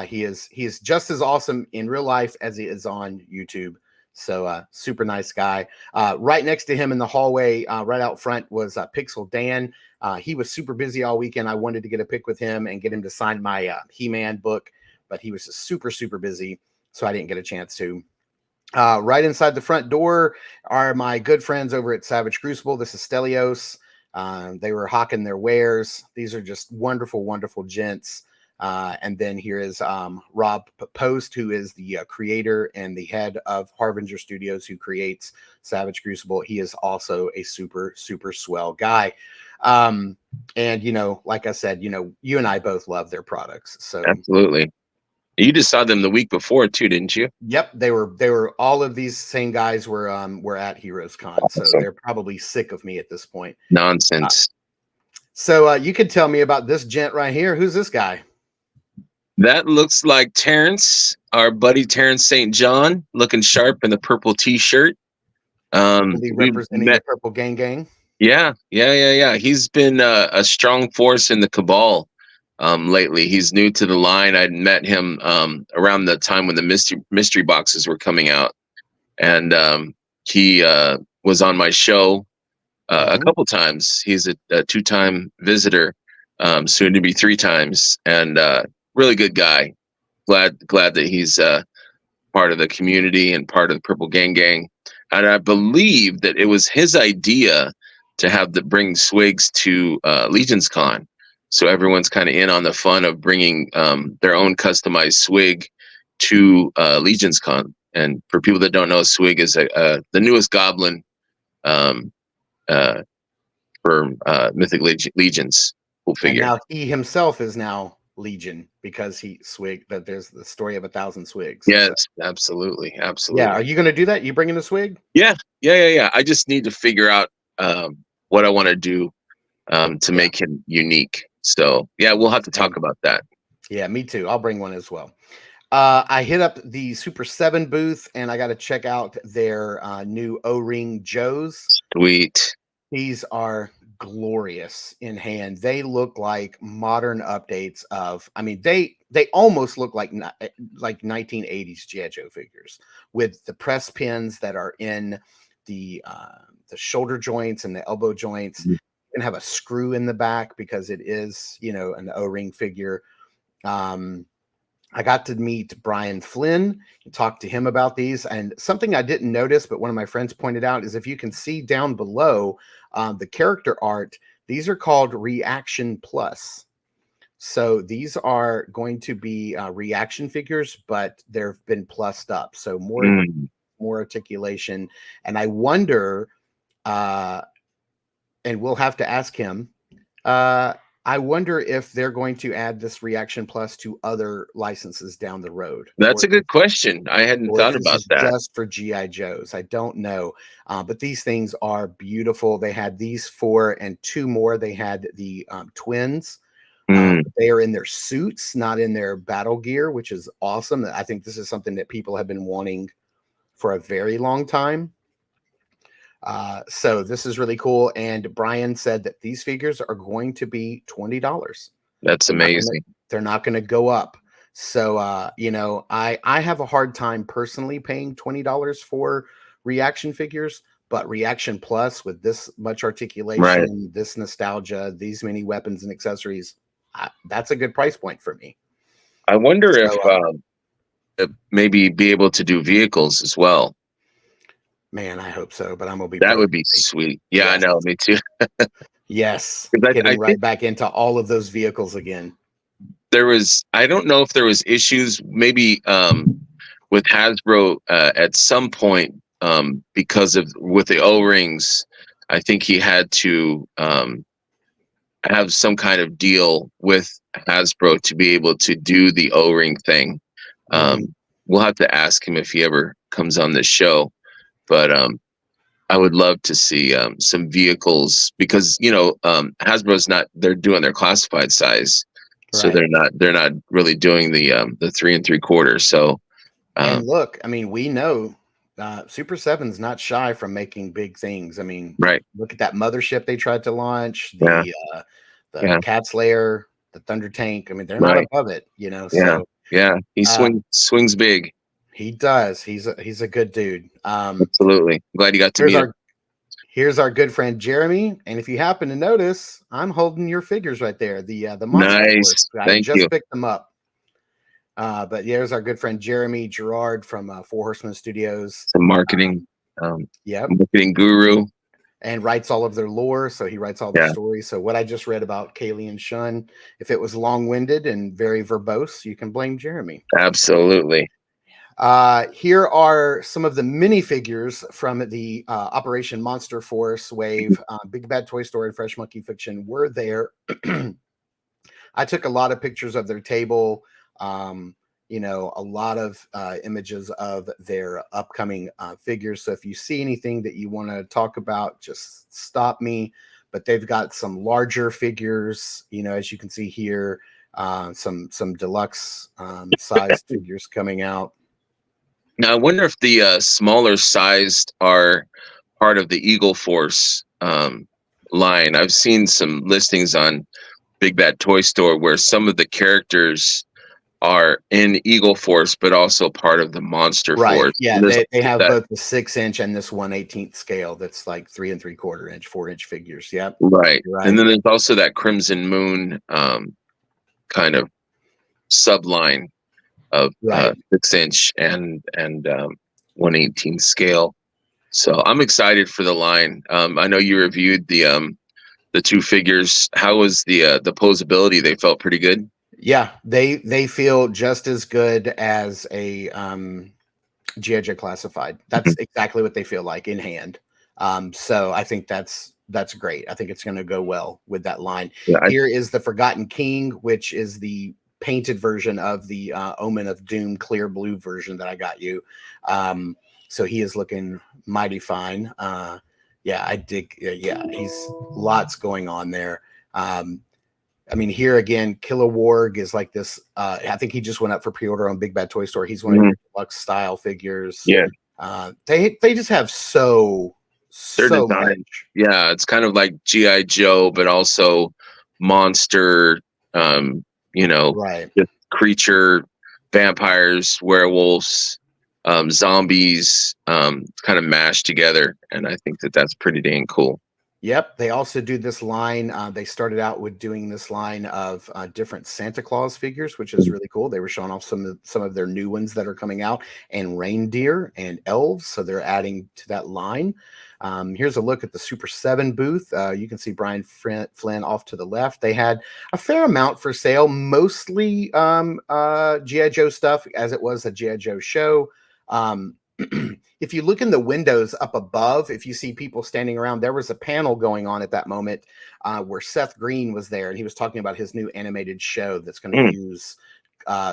S1: He is just as awesome in real life as he is on YouTube. So super nice guy. Right next to him in the hallway, right out front, was Pixel Dan. He was super busy all weekend. I wanted to get a pic with him and get him to sign my He-Man book, but he was just super busy, so I didn't get a chance to. Right inside the front door are my good friends over at Savage Crucible. This is Stelios. They were hawking their wares. These are just wonderful gents. And then here is Rob Post, who is the creator and the head of Harbinger Studios, who creates Savage Crucible. He is also a super swell guy. And, like I said, you and I both love their products. So
S3: absolutely. You just saw them the week before too, didn't you?
S1: Yep, they were all of these same guys were at Heroes Con, so they're probably sick of me at this point.
S3: Nonsense.
S1: So you could tell me about this gent right here. Who's this guy?
S3: That looks like Terrence, our buddy Terrence St. John, looking sharp in the purple T-shirt.
S1: Representing the Purple Gang.
S3: Yeah. He's been a strong force in the Cabal lately. He's new to the line. I'd met him around the time when the mystery boxes were coming out, and he was on my show a couple times. He's a 2-time visitor, soon to be 3 times, and really good guy. Glad that he's part of the community and part of the Purple Gang. And I believe that it was his idea to bring swigs to Legion's Con. So everyone's kind of in on the fun of bringing their own customized swig to Legion's Con. And for people that don't know, swig is the newest goblin for Mythic Legions. Cool figure.
S1: And now he himself is now Legion because he swig. That there's the story of 1,000 swigs.
S3: Yes, so. Absolutely.
S1: Yeah, are you going to do that? You bringing a swig?
S3: Yeah. I just need to figure out what I want to do to make him unique. So yeah, we'll have to talk about that.
S1: Yeah, me too. I'll bring one as well. I hit up the Super 7 booth and I got to check out their new O-ring Joes.
S3: Sweet.
S1: These are glorious in hand. They look like modern updates of, I mean, they almost look like 1980s G.I. Joe figures with the press pins that are in the shoulder joints and the elbow joints. Mm-hmm. You can have a screw in the back because it is, an O-ring figure. I got to meet Brian Flynn and talk to him about these. And something I didn't notice, but one of my friends pointed out, is if you can see down below the character art, these are called Reaction Plus. So these are going to be reaction figures, but they've been plussed up. So more articulation. And I wonder, and we'll have to ask him, I wonder if they're going to add this Reaction Plus to other licenses down the road.
S3: That's a good question. I hadn't thought about that.
S1: Just for G.I. Joes. I don't know. But these things are beautiful. They had these 4 and 2 more. They had the twins. They are in their suits, not in their battle gear, which is awesome. I think this is something that people have been wanting for a very long time. So this is really cool. And Brian said that these figures are going to be $20.
S3: That's amazing.
S1: They're not going to go up. So, I have a hard time personally paying $20 for reaction figures, but Reaction Plus with this much articulation, this nostalgia, these many weapons and accessories, that's a good price point for me.
S3: I wonder if maybe be able to do vehicles as well.
S1: Man, I hope so, but I'm gonna be.
S3: That would be sweet. Yeah, yes. I know. Me too.
S1: Yes, getting right back into all of those vehicles again.
S3: I don't know if there was issues maybe with Hasbro at some point because with the O-rings. I think he had to have some kind of deal with Hasbro to be able to do the O-ring thing. We'll have to ask him if he ever comes on this show. But I would love to see some vehicles because Hasbro's they're doing their classified size, so they're not really doing the 3 3/4. So
S1: and look, I mean, we know Super 7's not shy from making big things. I mean, look at that mothership they tried to launch, the Cat Slayer, the Thunder Tank. I mean, they're not above it, So
S3: he swings big.
S1: He does. He's a good dude.
S3: Absolutely. Glad you got to meet him.
S1: Here's our good friend Jeremy. And if you happen to notice, I'm holding your figures right there. The Monster
S3: Force.
S1: I just picked them up. But here's our good friend Jeremy Gerard from 4 Horsemen Studios.
S3: The marketing, marketing guru.
S1: And writes all of their lore. So he writes all the stories. So what I just read about Kalian Shunn, if it was long-winded and very verbose, you can blame Jeremy.
S3: Absolutely.
S1: Here are some of the minifigures from the Operation Monster Force wave. Big Bad Toy Story and Fresh Monkey Fiction were there. I took a lot of pictures of their table, a lot of images of their upcoming figures. So if you see anything that you want to talk about, just stop me. but they've got some larger figures, as you can see here, some deluxe sized figures coming out.
S3: Now, I wonder if the smaller sized are part of the Eagle Force line. I've seen some listings on Big Bad Toy Store where some of the characters are in Eagle Force, but also part of the Monster Force.
S1: Yeah, they have both the 6-inch and this 1/18 scale. That's like 3 3/4 inch, 4-inch figures. Yep.
S3: Right. And then there's also that Crimson Moon kind of subline of 6-inch and 1/18 scale. So I'm excited for the line. I know you reviewed the 2 figures. How was the posability? They felt pretty good.
S1: Yeah, they feel just as good as a G.I. Joe Classified. That's exactly what they feel like in hand. So I think that's great. I think it's going to go well with that line. Yeah, here is the Forgotten King, which is the painted version of the Omen of Doom clear blue version that I got you. So he is looking mighty fine. Yeah, I dig. Yeah, he's lots going on there. I mean, here again, Killer Warg is like this. I think he just went up for pre-order on Big Bad Toy Store. He's one of your deluxe style figures.
S3: Yeah.
S1: They just have so much.
S3: Yeah, it's kind of like G.I. Joe, but also monster, just creature, vampires, werewolves, zombies, kind of mashed together. And I think that's pretty dang cool.
S1: Yep. They also do this line. They started out with doing this line of different Santa Claus figures, which is really cool. They were showing off some of their new ones that are coming out, and reindeer and elves. So they're adding to that line. Here's a look at the Super 7 booth. You can see Brian Flynn off to the left. They had a fair amount for sale, mostly G.I. Joe stuff, as it was a G.I. Joe show. If you look in the windows up above, if you see people standing around, there was a panel going on at that moment where Seth Green was there, and he was talking about his new animated show that's going to use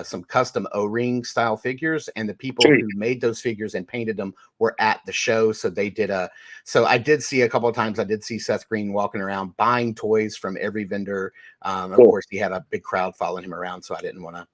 S1: some custom O-ring style figures, and the people who made those figures and painted them were at the show. So they did so I did see a couple of times, I did see Seth Green walking around buying toys from every vendor. Of course, he had a big crowd following him around, so I didn't want to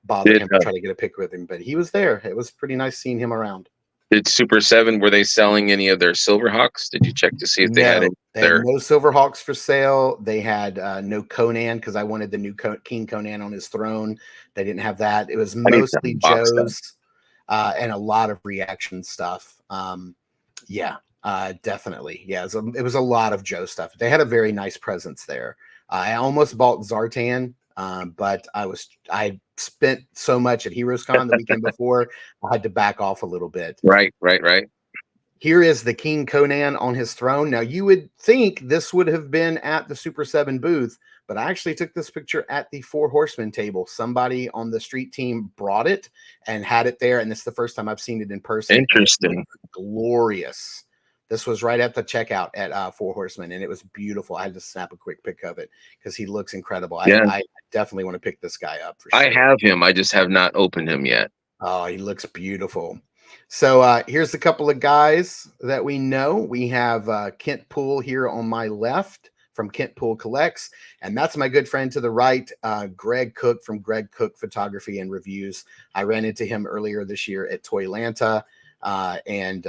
S1: bother him to try to get a pic with him, but he was there. It was pretty nice seeing him around.
S3: Did Super 7, were they selling any of their Silverhawks? Did you check to see if they had any?
S1: They had no Silverhawks for sale. They had no Conan, because I wanted the new King Conan on his throne. They didn't have that. It was mostly Joe's and a lot of reaction stuff. Definitely. Yeah, it was a lot of Joe stuff. They had a very nice presence there. I almost bought Zartan, but I spent so much at Heroes Con the weekend before, I had to back off a little bit.
S3: Right.
S1: Here is the King Conan on his throne. Now, you would think this would have been at the Super 7 booth, but I actually took this picture at the Four Horsemen table. Somebody on the street team brought it and had it there, and this is the first time I've seen it in person.
S3: Interesting.
S1: Glorious. This was right at the checkout at Four Horsemen, and it was beautiful. I had to snap a quick pic of it because he looks incredible. I definitely want to pick this guy up for sure.
S3: I have him. I just have not opened him yet.
S1: Oh, he looks beautiful. So here's a couple of guys that we know. We have Kent Poole here on my left from Kent Poole Collects, and that's my good friend to the right, Greg Cook from Greg Cook Photography and Reviews. I ran into him earlier this year at Toylanta, and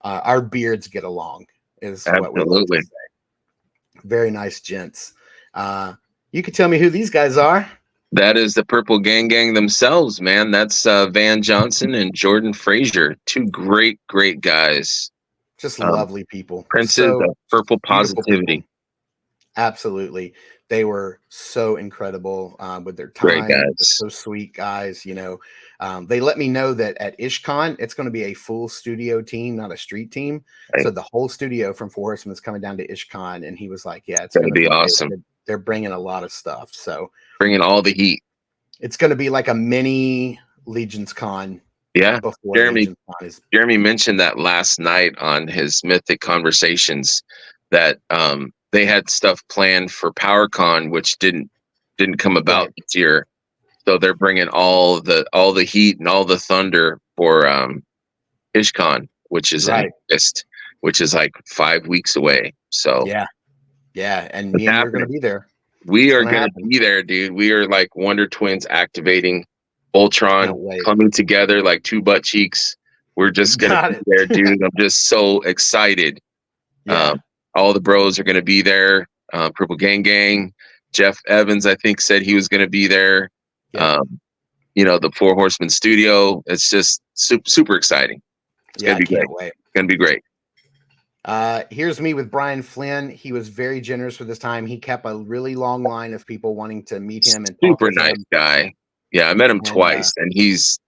S1: our beards get along, is what we like to say. Very nice gents. You can tell me who these guys are.
S3: That is the Purple Gang themselves, man. That's Van Johnson and Jordan Frazier. 2 great guys.
S1: Just lovely people.
S3: Princes of Purple Positivity.
S1: Absolutely. They were so incredible with their time.
S3: Great guys.
S1: So sweet guys. They let me know that at IshCon, it's going to be a full studio team, not a street team. Right. So the whole studio from Four Horsemen is coming down to IshCon, and he was like, yeah, it's going to be
S3: awesome.
S1: They're bringing a lot of stuff. So
S3: bringing all the heat.
S1: It's going to be like a mini Legions Con.
S3: Yeah. Jeremy mentioned that last night on his Mythic Conversations, that they had stuff planned for PowerCon, which didn't come about this year. So they're bringing all the heat and all the thunder for IshCon, which is in August, which is like 5 weeks away. So
S1: Yeah, and me and you're going to be there.
S3: We are going to be there, dude. We are like Wonder Twins activating Voltron, coming together like two butt cheeks. We're just going to be there, dude. I'm just so excited.
S1: Yeah.
S3: All the bros are going to be there. Purple Gang. Jeff Evans, I think, said he was going to be there.
S1: Yep.
S3: You know, the Four Horsemen studio. It's just super exciting. It's going to be great.
S1: Wait.
S3: It's going to be great.
S1: Here's me with Brian Flynn. He was very generous with his time. He kept a really long line of people wanting to meet him and talk with
S3: nice
S1: him.
S3: Guy. Yeah, I met him twice, and he's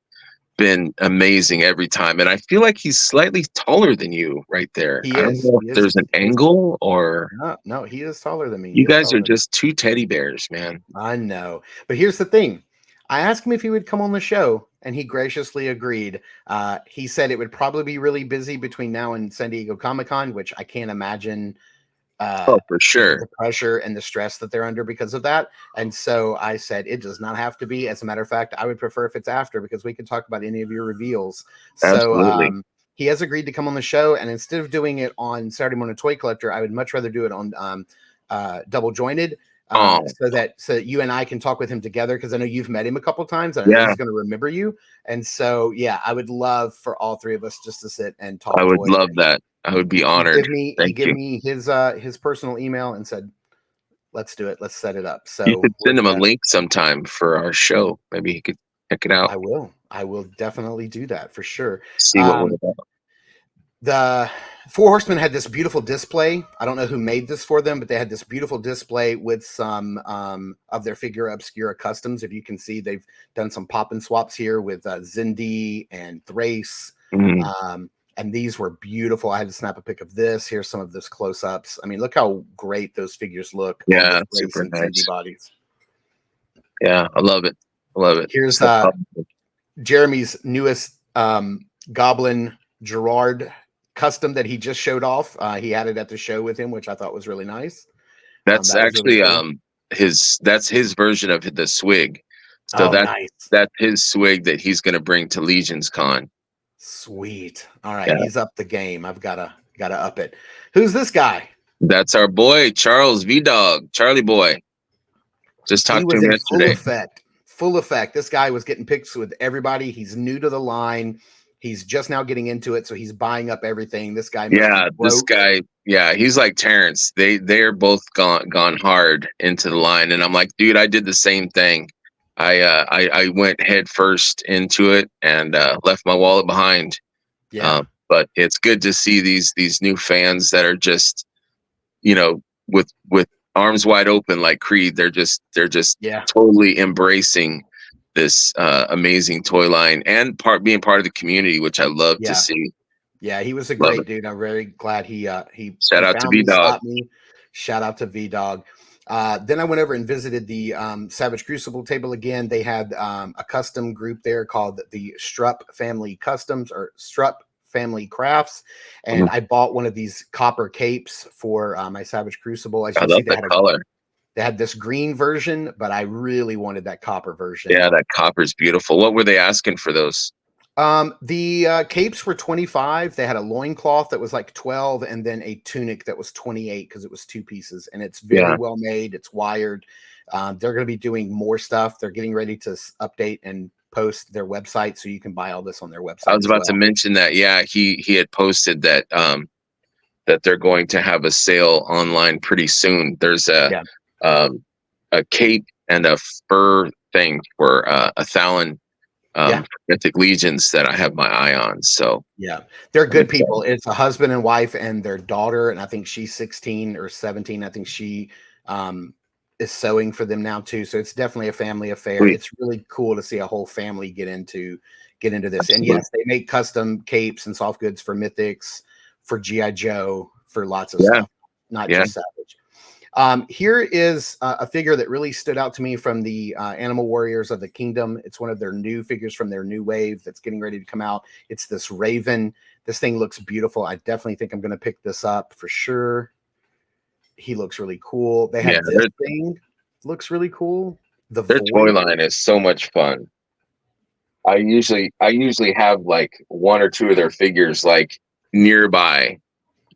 S3: been amazing every time. And I feel like he's slightly taller than you right there. I don't know if there's an angle or
S1: no, he is taller than me.
S3: You guys are just two teddy bears, man.
S1: I know. But here's the thing. I asked him if he would come on the show, and he graciously agreed. He said it would probably be really busy between now and San Diego Comic-Con, which I can't imagine
S3: for sure
S1: the pressure and the stress that they're under because of that. And so I said it does not have to be. As a matter of fact, I would prefer if it's after, because we can talk about any of your reveals.
S3: Absolutely.
S1: So he has agreed to come on the show, and instead of doing it on Saturday Morning Toy Collector, I would much rather do it on Double Jointed. So that you and I can talk with him together, because I know you've met him a couple of times, and I know he's going to remember you. And so, yeah, I would love for all three of us just to sit and talk.
S3: I would love that. I would be honored.
S1: He gave me his personal email and said, "Let's do it. Let's set it up." So
S3: you could send him a link sometime for our show. Maybe he could check it out.
S1: I will definitely do that for sure.
S3: See what we're about.
S1: The Four Horsemen had this beautiful display. I don't know who made this for them, but they had this beautiful display with some of their Figure Obscura customs. If you can see, they've done some pop and swaps here with Zindi and Thrace. And these were beautiful. I had to snap a pic of this. Here's some of those close-ups. I mean, look how great those figures look.
S3: Yeah, super nice.
S1: Zindi bodies.
S3: Yeah, I love it.
S1: Here's Jeremy's newest Goblin Gerard custom that he just showed off. He had it at the show with him, which I thought was really nice.
S3: That's actually really cool. his version of the swig. So that's his swig that he's going to bring to Legion's Con.
S1: Sweet. All right, he's up the game. I've gotta up it. Who's this guy?
S3: That's our boy Charles V-Dog, Charlie Boy. Just talked to him yesterday.
S1: Full effect. This guy was getting pics with everybody. He's new to the line. He's just now getting into it, so he's buying up everything. This guy,
S3: he's like Terrence. They're both gone hard into the line, and I'm like, dude, I did the same thing. I went head first into it and left my wallet behind. But it's good to see these new fans that are just, with arms wide open like Creed. They're just totally embracing this amazing toy line and being part of the community, which I love to see.
S1: Yeah, he was a great dude. I'm very glad he
S3: shout out to V-Dog.
S1: Shout out to V-Dog. Then I went over and visited the Savage Crucible table again. They had a custom group there called the Strupp Family Customs, or Strupp Family Crafts, and I bought one of these copper capes for my Savage Crucible.
S3: I love the color.
S1: They had this green version, but I really wanted that copper version.
S3: Yeah, that copper is beautiful. What were they asking for those?
S1: The capes were 25. They had a loincloth that was like 12, and then a tunic that was 28 because it was two pieces, and it's very well made. It's wired. They're going to be doing more stuff. They're getting ready to update and post their website, so you can buy all this on their website.
S3: I was about to mention that. Yeah, he had posted that that they're going to have a sale online pretty soon. There's a cape and a fur thing for a Thalen Mythic Legions that I have my eye on. So
S1: they're good people. It's a husband and wife and their daughter, and I think she's 16 or 17. I think she is sewing for them now too. So it's definitely a family affair. Sweet. It's really cool to see a whole family get into this. Absolutely. And yes, they make custom capes and soft goods for Mythics, for G.I. Joe, for lots of stuff, not just Savage. Here is a figure that really stood out to me from the Animal Warriors of the Kingdom. It's one of their new figures from their new wave that's getting ready to come out. It's this Raven. This thing looks beautiful. I definitely think I'm going to pick this up for sure. He looks really cool. They have this thing. Looks really cool.
S3: Their toy line is so much fun. I usually have like one or two of their figures like nearby,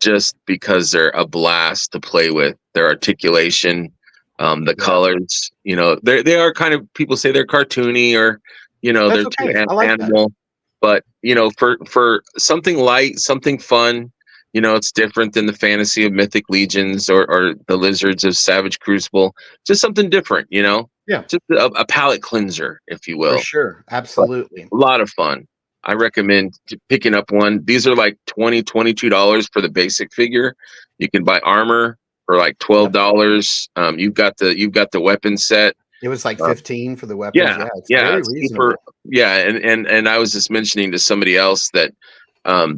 S3: just because they're a blast to play with. Their articulation, the colors, you know, they are kind of, people say they're cartoony, or, you know,
S1: That's
S3: they're too
S1: okay. I like
S3: animal. But, you know, for something light, something fun, you know, it's different than the fantasy of Mythic Legions, or the Lizards of Savage Crucible. Just something different, you know?
S1: Yeah.
S3: Just a palate cleanser, if you will.
S1: For sure. Absolutely.
S3: But a lot of fun. I recommend picking up one. These are like $22 for the basic figure. You can buy armor for like $12. You've got the weapon set.
S1: It was like 15 for the weapons. Yeah, it's very reasonable.
S3: And I was just mentioning to somebody else that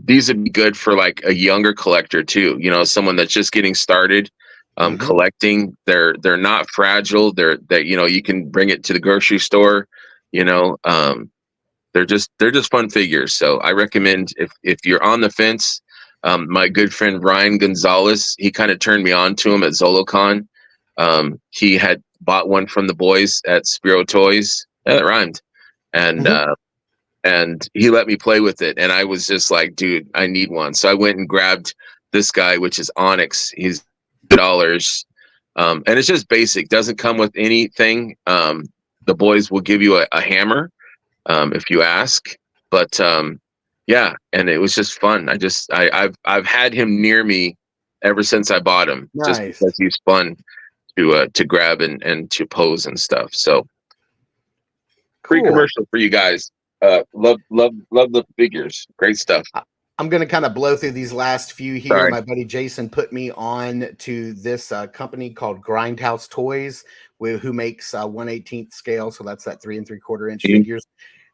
S3: these would be good for like a younger collector too. You know, someone that's just getting started collecting. They're not fragile. They you know, you can bring it to the grocery store. You know, they're just fun figures. So I recommend, if you're on the fence, my good friend Ryan Gonzalez, he kind of turned me on to him at ZoloCon. He had bought one from the boys at Spiro Toys. Yeah, that rhymed. And he let me play with it, and I was just like, dude, I need one. So I went and grabbed this guy, which is Onyx. He's $2, and it's just basic. Doesn't come with anything. The boys will give you a hammer if you ask. But yeah, and it was just fun. I've had him near me ever since I bought him, just because he's fun to grab and to pose and stuff. So free commercial for you guys. Love the figures. Great stuff.
S1: I'm going to kind of blow through these last few here. Sorry. My buddy Jason put me on to this company called Grindhouse Toys, who makes 1/18 scale. So that's that 3 3/4 inch figures.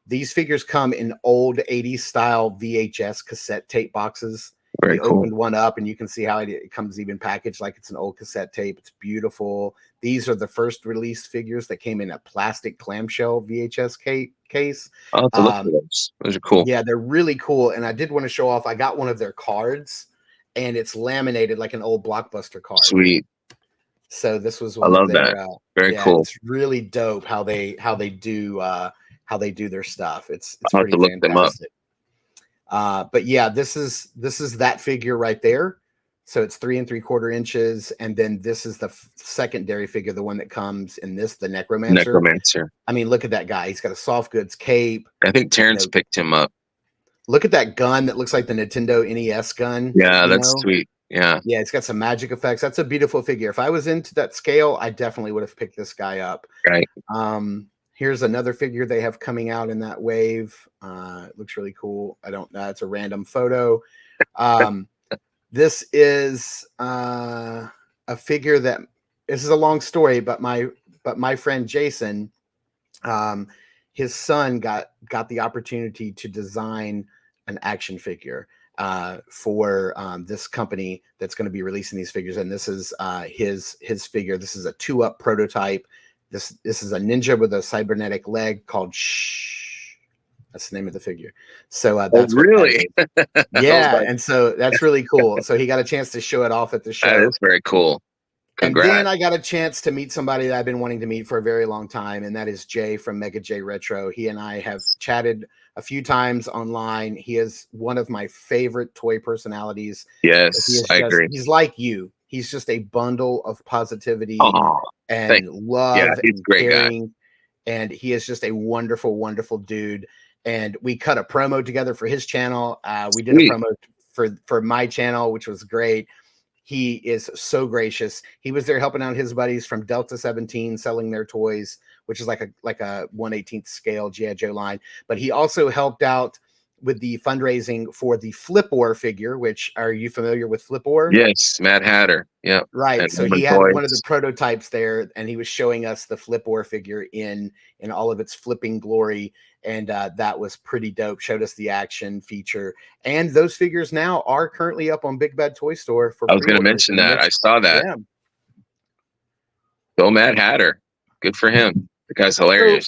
S1: These figures come in old 80s style VHS cassette tape boxes.
S3: Very cool.
S1: Opened one up, and you can see how it comes even packaged like it's an old cassette tape. It's beautiful. These are the first release figures that came in a plastic clamshell VHS case.
S3: I'll have to look for those. Those are cool.
S1: Yeah, they're really cool. And I did want to show off. I got one of their cards, and it's laminated like an old Blockbuster card.
S3: Sweet.
S1: So this was one.
S3: I love that. Very cool.
S1: It's really dope how they do their stuff. It's
S3: I'll have to look them up.
S1: But yeah, this is that figure right there. So it's 3 3/4 inches, and then this is the secondary figure, the one that comes in this, the Necromancer. I mean, look at that guy. He's got a soft goods cape.
S3: I think Terrence picked him up.
S1: Look at that gun that looks like the Nintendo NES gun.
S3: Yeah, that's sweet. Yeah.
S1: Yeah, it's got some magic effects. That's a beautiful figure. If I was into that scale, I definitely would have picked this guy up.
S3: Right.
S1: Here's another figure they have coming out in that wave. It looks really cool. I don't know. It's a random photo. This is a figure that, this is a long story, but my friend Jason, his son got the opportunity to design an action figure for this company that's going to be releasing these figures. And this is his figure. This is a 2-up prototype. This is a ninja with a cybernetic leg called Shh. That's the name of the figure. So that's
S3: really,
S1: yeah. And so that's really cool. So he got a chance to show it off at the show.
S3: That is very cool. Congrats.
S1: And then I got a chance to meet somebody that I've been wanting to meet for a very long time, and that is Jay from Mega J Retro. He and I have chatted a few times online. He is one of my favorite toy personalities.
S3: Yes, I agree.
S1: He's like you. He's just a bundle of positivity and love.
S3: Yeah, he's a great guy.
S1: And he is just a wonderful, wonderful dude. And we cut a promo together for his channel. We did a promo for my channel, which was great. He is so gracious. He was there helping out his buddies from Delta 17 selling their toys, which is like a 1/18 scale G.I. Joe line. But he also helped out with the fundraising for the Flip-Or figure, which, are you familiar with Flip-Or?
S3: Yes, Mad Hatter. Yeah.
S1: Right.
S3: And
S1: so he had one of the prototypes there, and he was showing us the Flip-Or figure in all of its flipping glory. And that was pretty dope. Showed us the action feature. And those figures now are currently up on Big Bad Toy Store.
S3: I was going to mention that. I saw that. Yeah. Go Mad Hatter. Good for him. The guy's hilarious.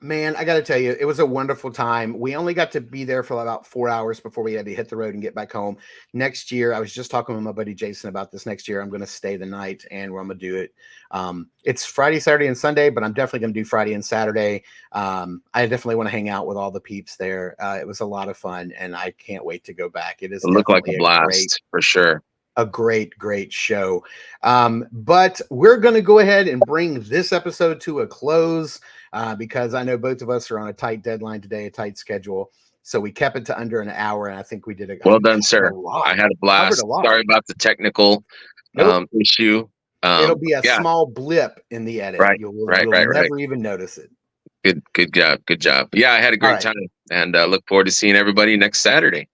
S1: Man, I got to tell you, it was a wonderful time. We only got to be there for about 4 hours before we had to hit the road and get back home. Next year, I was just talking with my buddy Jason about this. Next year, I'm going to stay the night and I'm going to do it. It's Friday, Saturday, and Sunday, but I'm definitely going to do Friday and Saturday. I definitely want to hang out with all the peeps there. It was a lot of fun, and I can't wait to go back. It
S3: looked like a blast for sure.
S1: A great show. But we're going to go ahead and bring this episode to a close because I know both of us are on a tight deadline today, a tight schedule. So we kept it to under an hour, and I think we did it.
S3: Well done, sir. I had a blast. Sorry about the technical issue.
S1: It'll be a small blip in the edit.
S3: Right,
S1: You'll
S3: right.
S1: never even notice it.
S3: Good job. Yeah, I had a great time, and look forward to seeing everybody next Saturday.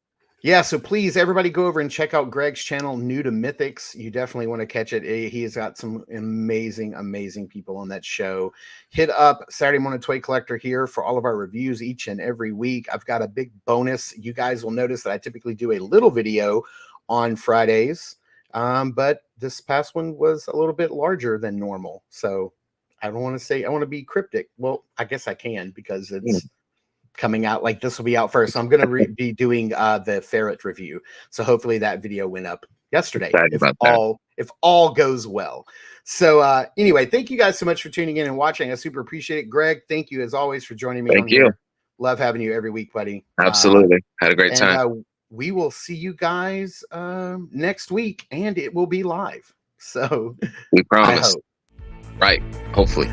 S1: Yeah, so please, everybody go over and check out Greg's channel, New to Mythics. You definitely want to catch it. He has got some amazing people on that show. Hit up Saturday Morning Toy Collector here for all of our reviews each and every week. I've got a big bonus. You guys will notice that I typically do a little video on Fridays, but this past one was a little bit larger than normal. So I don't want to say I want to be cryptic. Well, I guess I can because it's coming out, like this will be out first. So I'm going to be doing the ferret review. So hopefully that video went up yesterday if all goes well. So anyway, thank you guys so much for tuning in and watching. I super appreciate it. Greg, thank you as always for joining me.
S3: Thank you.
S1: Here. Love having you every week, buddy.
S3: Absolutely. Had a great time.
S1: We will see you guys next week, and it will be live. So
S3: we promise. Right. Hopefully.